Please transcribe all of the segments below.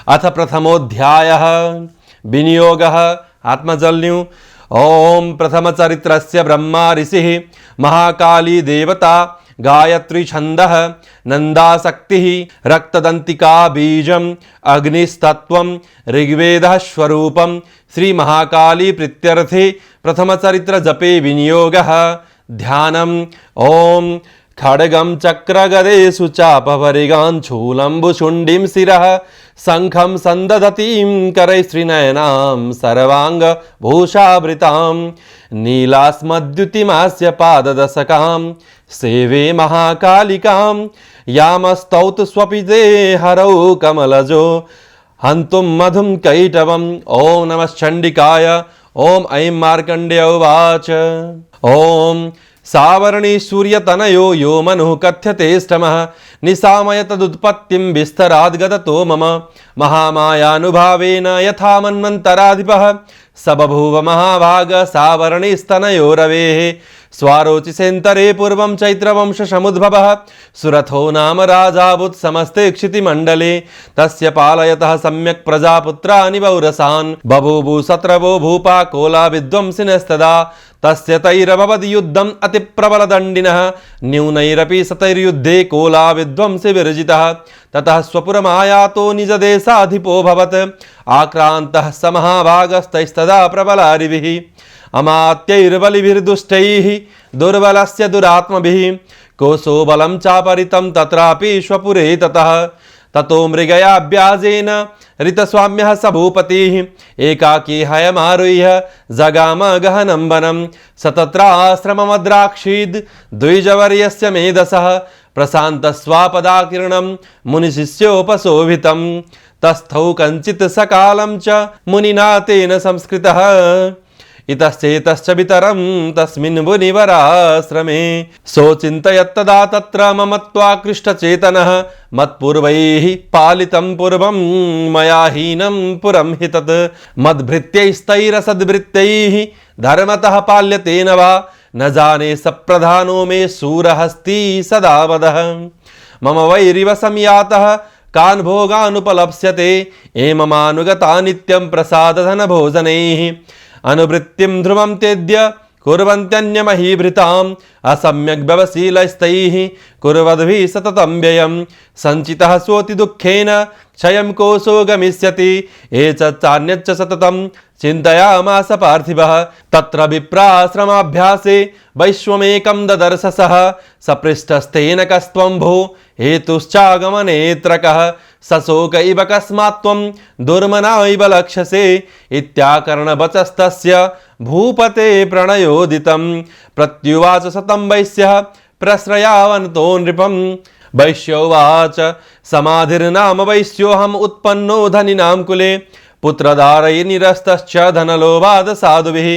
अथ प्रथमोऽध्यायः विनियोगः आत्मजल्यु। ओम प्रथमचरित्रस्य ब्रह्मा ऋषिः, महाकाली देवता, गायत्री छन्दः, नन्दाशक्तिः, रक्तदन्तिका बीजम्, अग्निस्तत्त्वं, ऋग्वेदः स्वरूपं। श्री महाकाली प्रीत्यर्थे प्रथमचरित्र जपे विनियोगः। ध्यानम्। ओम खड्गं चक्रगदेषु चापपरिगान् शूलम्बुशुण्डीं शिरः शङ्खं सन्दधतीं करैस्त्रिनयनां सर्वाङ्गभूषावृतां नीलास्मद्युतिमास्य पाददशकां सेवे महाकालिकां यामस्तौतु स्वपिते हरौ कमलजो हन्तुं मधुं कैटवम्। ॐ नमः चण्डिकाय। ॐ ऐं मार्कण्डेय उवाच। ॐ सावर्णी सूर्यतनयो यो मनुः कथ्यते ष्टमः निशामय तदुत्पत्तिं विस्तराद्गदतो मम महामायानुभावेन यथा मन्वन्तराधिपः स बभूव महाभाग सावर्णिस्तनयो रवेः स्वारोचिसेन्तरे पूर्वं चैत्रवंशसमुद्भवः सुरथो नाम राजाभूत् समस्ते क्षितिमण्डले तस्य पालयतः सम्यक् प्रजापुत्राणि बहुरसान् बभूवु शत्रवो भूपा कोला विद्वंसिनस्तदा तस्य तैरभवद् युद्धम् अतिप्रबलदण्डिनः न्यूनैरपि शतैर्युद्धे कोला विद्वंसि विरजितः ततः स्वपुरमायातो निजदेशाधिपोऽभवत् आक्रान्तः स महाभागस्तैस्तदा प्रबलारिभिः अमात्यैर्बलिभिर्दुष्टैः दुर्बलस्य दुरात्मभिः कोशो बलं चापरितं तत्रापि स्वपुरे ततः ततो मृगयाभ्याजेन ऋतस्वाम्यः स भूपतिः एकाकी हयमारुह्य जगाम गहनं वनं स तत्राश्रममद्राक्षीद् द्विजवर्यस्य मेधसः प्रशान्तस्वापदाकिरणं मुनिशिष्योपशोभितं तस्थौ कञ्चित् सकालं च मुनिना तेन संस्कृतः इतश्चेतश्च वितरं तस्मिन् मुनिवराश्रमे सोचिन्तयत्तदा तत्र ममत्वाकृष्टचेतनः मत्पूर्वैः पालितं पूर्वं मया हीनं पुरं हि तत् मद्भृत्यैस्तैरसद्भृत्यैः धर्मतः पाल्यते न वा न जाने सप्रधानो मे शूरहस्ती सदा वदः मम वैरिव संयातः कान् भोगानुपलप्स्यते एममानुगता नित्यं प्रसादधनभोजनैः अनुवृत्तिं ध्रुवं त्यज्य कुर्वन्त्यन्यमहीभृताम् असम्यक् व्यवशीलैस्तैः कुर्वद्भिः सततं व्ययं सञ्चितः सोऽति दुःखेन क्षयं कोशो गमिष्यति एतच्चान्यच्च सततं चिन्तयामास पार्थिवः तत्र विप्राश्रमाभ्यासे वैश्वमेकं ददर्शसः सपृष्टस्तेन कस्त्वं भो हेतुश्चागमनेत्रकः सशोक इव कस्मात् त्वं दुर्मना इव लक्ष्यसे इत्याकर्णवचस्तस्य भूपते प्रणयोदितं प्रत्युवाच सतं वैश्यः प्रश्रयावन्तो नृपं वैश्योवाच समाधिर्नाम वैश्योऽहम् उत्पन्नो धनिनां कुले पुत्रदारैः निरस्तश्च धनलोभाद् साधुभिः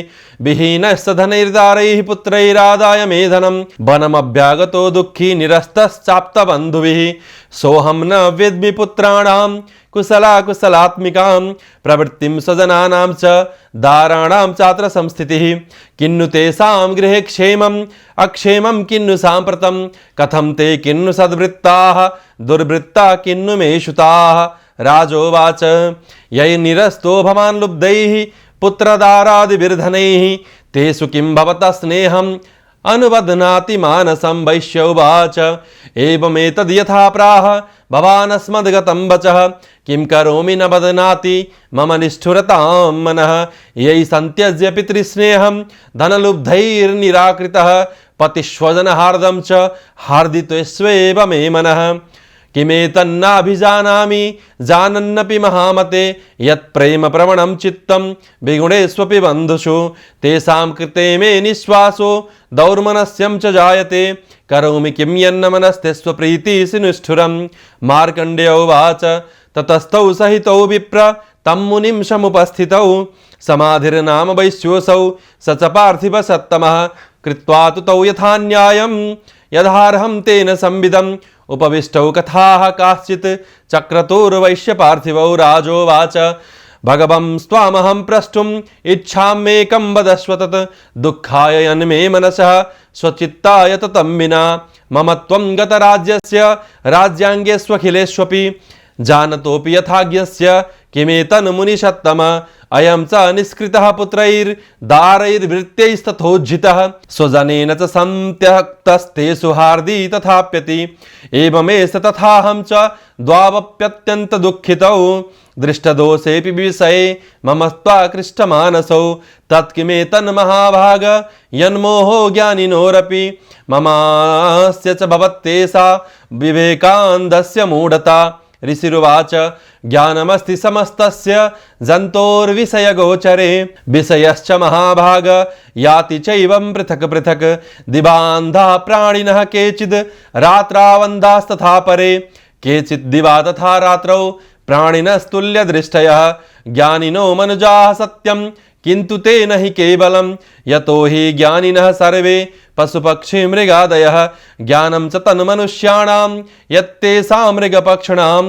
विहीनश्च धनैर्दारैः पुत्रैरादाय मे धनं वनमभ्यागतो दुःखी निरस्तश्चाप्तबन्धुभिः सोऽहं न वेद्मि पुत्राणां कुशलाकुशलात्मिकां प्रवृत्तिं स्वजनानां च दाराणां चात्र संस्थितिः किन्नु तेषां गृहे क्षेमम् अक्षेमं किन्नु साम्प्रतं कथं ते किन्नु सद्वृत्ताः दुर्वृत्ता किन्नु मे शुताः राजोवाच यै निरस्तो भवान् लुब्धैः पुत्रदारादिभिर्धनैः तेषु किं भवतः स्नेहम् अनुबध्नाति मानसं वैश्योवाच एवमेतद् यथा प्राह भवानस्मद्गतं वचः किं करोमि न बध्नाति मम निष्ठुरतां मनः यै सन्त्यज्य पितृस्नेहं धनलुब्धैर्निराकृतः पतिस्वजनहार्दं च हार्दित्वेष्वेव मे मनः किमेतन्नाभिजानामि जानन्नपि महामते यत्प्रेम प्रवणं चित्तं विगुणेष्वपि बन्धुषु तेषां कृते मे निःश्वासो दौर्मनस्यं च जायते करोमि किं यन्न मनस्ते स्वप्रीतिः निष्ठुरं मार्कण्डेय उवाच ततस्तौ सहितौ विप्र तं मुनिं समुपस्थितौ समाधिर्नाम वैश्योऽसौ स च पार्थिव सत्तमः कृत्वा तु तौ यथा न्यायं यदार्हं तेन संविदम् उपविष्टौ कथाः काश्चित् चक्रतुर्वैश्य पार्थिवौ राजोवाच भगवं स्वामहं प्रष्टुम् इच्छाम्येकं वदस्व तत् दुःखाय यन्मे मनसः स्वचित्ताय ततं विना मम त्वं गतराज्यस्य राज्याङ्गे स्वखिलेष्वपि जानतोऽपि यथाज्ञस्य किमेतन्मुनिषत्तम अयं च निष्कृतः पुत्रैर्दारैर्वृत्यैस्तथोज्झितः स्वजनेन च संत्यक्तस्ते सुहार्दी तथाप्यति एवमेष तथाहं च द्वावप्यत्यन्त दुःखितौ दृष्टदोषेऽपि विषये मम त्वाकृष्टमानसौ तत्किमेतन्महाभाग यन्मोहो ज्ञानिनोरपि ममास्य च भवत्येषा विवेकानन्दस्य मूढता ऋषिरुवाच ज्ञानमस्ति समस्तस्य जन्तोर्विषयगोचरे विषयश्च महाभाग याति चैवं पृथक् पृथक् दिवान्धा प्राणिनः केचिद् रात्रावन्धास्तथा परे केचित् दिवा तथा रात्रौ प्राणिनस्तुल्यदृष्टयः ज्ञानिनो मनुजाः सत्यं किन्तु ते न हि केवलं यतो हि ज्ञानिनः सर्वे पशुपक्षी मृगादयः ज्ञानं च तन्मनुष्याणां यत्तेषां मृगपक्षिणां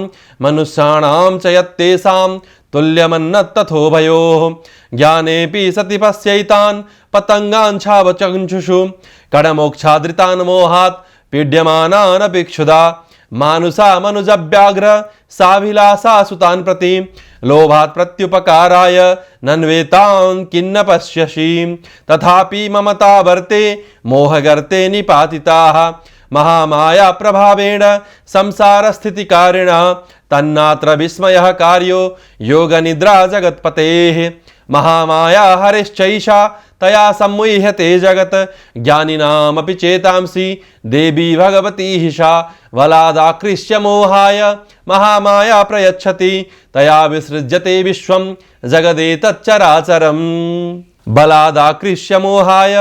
मनुष्याणां च यत्तेषां तुल्यमन्न तथोभयोः ज्ञानेऽपि सति पश्यैतान् पतङ्गान् छावचक्षुषु कडमोक्षादृतान् मोहात् पीड्यमानान् अपि क्षुधा मानुषा मनुजव्याघ्र साभिलाषा सुतान् प्रति लोभात् प्रत्युपकाराय नन्वेतान् किन्न पश्यसि तथापि ममता वर्ते मोहगर्ते निपातिताः महामाया प्रभावेण संसारस्थितिकारिणा तन्नात्र विस्मयः कार्यो योगनिद्रा जगत्पतेः महामाया हरिश्चैषा तया सम्मुह्यते जगत् ज्ञानिनामपि चेतांसि देवी भगवती हिषा वलादाकृष्य मोहाय महामाया प्रयच्छति तया विसृज्यते विश्वं जगदेतच्चराचरम् बलादाकृष्य मोहाय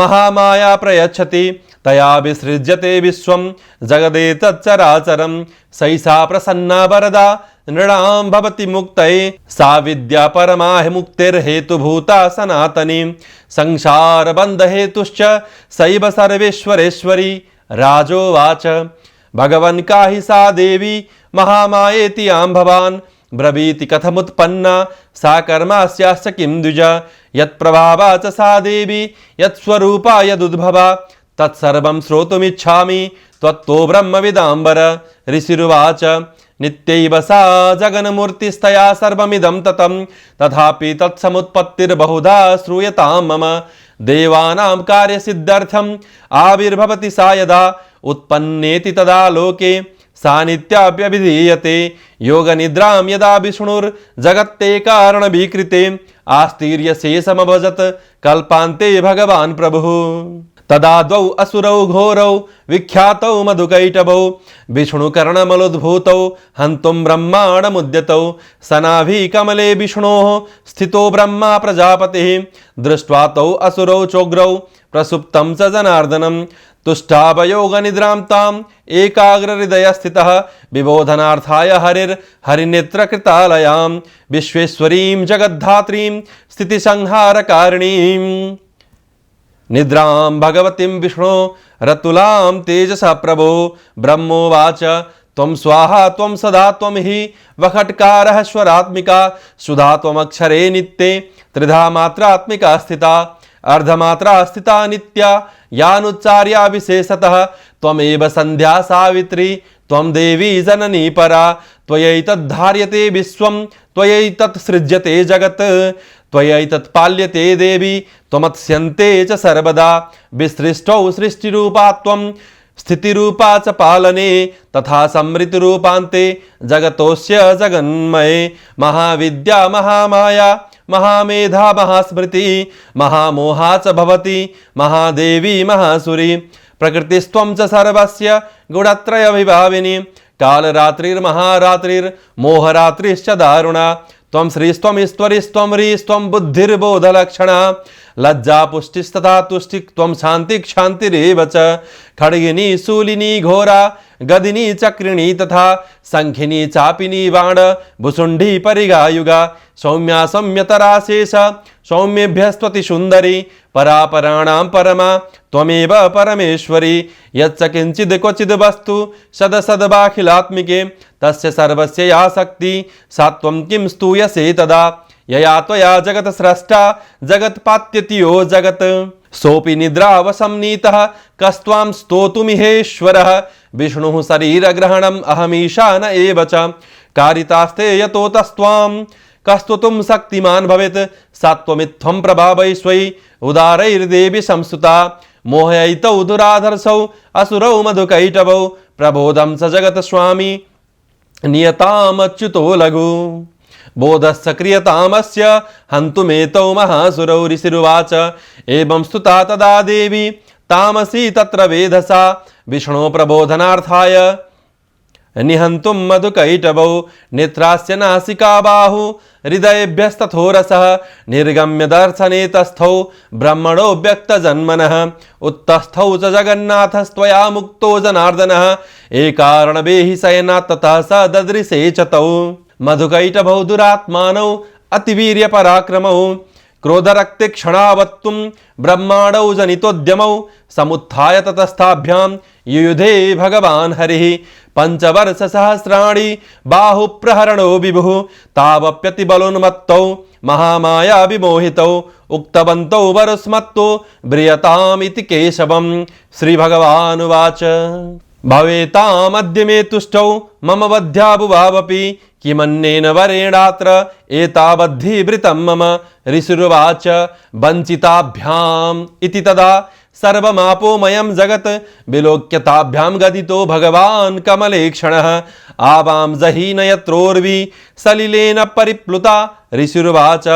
महामाया प्रयच्छति तया विसृज्यते विश्वं जगदेतच्चराचरम् सैषा प्रसन्ना वरदा नृणां भवति मुक्तये सा विद्या परमा मुक्तिर्हेतुभूता सनातनी संसारबन्धहेतुश्च सैव सर्वेश्वरेश्वरी राजोवाच भगवन् का हि सा देवी महामायेति आं भवान् ब्रवीति कथमुत्पन्ना सा कर्मास्याश्च किं द्विज यत्प्रभावा च सा देवी यत्स्वरूपा यदुद्भवा तत्सर्वं श्रोतुमिच्छामि त्वत्तो ब्रह्मविदाम्बर ऋषिरुवाच नित्यैव सा जगन्मूर्तिस्तया सर्वमिदं ततं तथापि तत्समुत्पत्तिर्बहुधा श्रूयतां मम देवानां कार्यसिद्ध्यर्थम् आविर्भवति सा यदा उत्पन्नेति तदा लोके सा नित्याप्यभिधीयते योगनिद्रां यदा विष्णुर्जगत्ते कारणविकृते आस्तीर्यशेषमभजत कल्पान्ते भगवान् प्रभुः तदा द्वौ असुरौ घोरौ विख्यातौ मधुकैटभौ विष्णुकर्णमलोद्भूतौ हन्तुं ब्रह्माण्डमुद्यतौ सनाभिकमले विष्णोः स्थितो ब्रह्मा प्रजापतिः दृष्ट्वा तौ असुरौ चोग्रौ प्रसुप्तं च जनार्दनं तुष्टावयोगनिद्रां ताम् एकाग्रहृदयस्थितः विबोधनार्थाय हरिनेत्रकृतालयां विश्वेश्वरीं जगद्धात्रीं स्थितिसंहारकारिणीं निद्रां भगवतीं विष्णो रतुलां तेजसा प्रभो ब्रह्मोवाच त्वं स्वाहा त्वं सदा त्वं हि वखट्कारः स्वरात्मिका सुधा त्वमक्षरे नित्ये त्रिधा मात्रात्मिका स्थिता अर्धमात्रा स्थिता नित्या यानुच्चार्या विशेषतः त्वमेव संध्या सावित्री त्वं देवी जननी परा त्वयैतद्धार्यते विश्वं त्वयैतत् सृज्यते जगत् त्वयैतत्पाल्यते देवी त्वमत्स्यन्ते च सर्वदा विसृष्टौ सृष्टिरूपा त्वं स्थितिरूपा च पालने तथा समृतिरूपान्ते जगतोऽस्य जगन्मये महाविद्या महामाया महामेधा महास्मृति महामोहा च भवति महादेवी महासुरी प्रकृतिस्त्वं च सर्वस्य गुणत्रयविभाविनी कालरात्रिर्महारात्रिर्मोहरात्रिश्च दारुणा त्वं श्रीस्त्वं ईश्वरीस्त्वं ह्रीस्त्वं बुद्धिर्बोधलक्षणा लज्जा पुष्टिस्तथा तुष्टि त्वं शान्ति क्षान्तिरेव च खड्गिनी शूलिनी घोरा गदिनी चक्रिणी तथा शङ्खिनी चापिनी बाण भुसुण्डी परिगायुगा सौम्या सौम्यतरा शेष सौम्येभ्यस्त्वति सुन्दरी परापराणां परमा त्वमेव परमेश्वरी यच्च किञ्चिद् क्वचिद् वस्तु सदसद्वाखिलात्मिके तस्य सर्वस्य या शक्ति सा त्वं किं स्तूयसे तदा यया त्वया जगत् स्रष्टा जगत्पात्यति यो जगत् सोऽपि निद्रावसंनीतः कस्त्वां स्तोतुमिहेश्वरः विष्णुः शरीरग्रहणम् अहमीशान एव च कारितास्ते यतोतस्त्वां कस्तुतुं शक्तिमान् भवेत् सात्वमित्थं प्रभावैश्वै उदारैर्देवी संस्तुता मोहयितौ दुराधर्षौ असुरौ मधुकैटभौ प्रबोधं स जगत स्वामी नियतामच्युतो लघु बोधस्य क्रियतामस्य हन्तुमेतौ महासुरौ ऋषिरुवाच एवं स्तुता तदा देवी तामसी तत्र वेधसा विष्णो प्रबोधनार्थाय निहन्तुं मधुकैटभौ नेत्रास्य नासिका बाहु हृदयेभ्यस्तथोरसः निर्गम्य दर्शने तस्थौ ब्रह्मणो व्यक्तजन्मनः उत्तस्थौ च जगन्नाथस्त्वया मुक्तो जनार्दनः एकारणवेहि शयनात् ततः स ददृशे च तौ मधुकैटभौ दुरात्मानौ अतिवीर्यपराक्रमौ क्रोधरक्तिक्षणावत्तुं ब्रह्माणौ जनितोद्यमौ समुत्थाय ततस्थाभ्यां युयुधे भगवान् हरिः पंचवर्षसहस्राणि बाहुप्रहरणो विभुः तावप्यतिबलोन्मत्तौ महामाया विमोहितौ उक्तवन्तौ वरुस्मत्तो ब्रियतामिति केशवम्। श्रीभगवानुवाच भवेतामद्य मे तुष्टौ मम वध्याबुभावपि किमन्येन वरेणात्र एतावद्धीवृतं मम। ऋषिरुवाच वञ्चिताभ्याम् इति तदा सर्वमापोमयं जगत् विलोक्यताभ्यां गदितो भगवान् कमलेक्षणः आवां जहीन यत्रोर्वी सलिलेन परिप्लुता। ऋषिरुवाच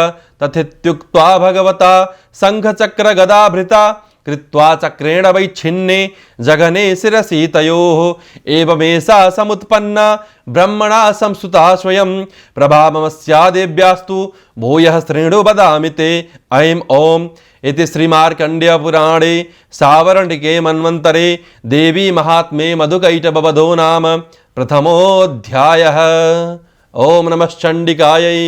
तथेत्युक्त्वा भगवता शङ्खचक्रगदाभृता कृत्वा चक्रेण वैच्छिन्ने जघने शिरसि तयोः एवमेषा समुत्पन्ना ब्रह्मणा संस्तुता स्वयं प्रभावमस्या देव्यास्तु भूयः शृणु वदामि ते ऐं ॐ इति श्रीमार्कण्डेय पुराणे सावर्णिके मन्वन्तरे देवी महात्म्ये मधुकैटभवधो नाम प्रथमोऽध्यायः। ओम नमः चण्डिकायै।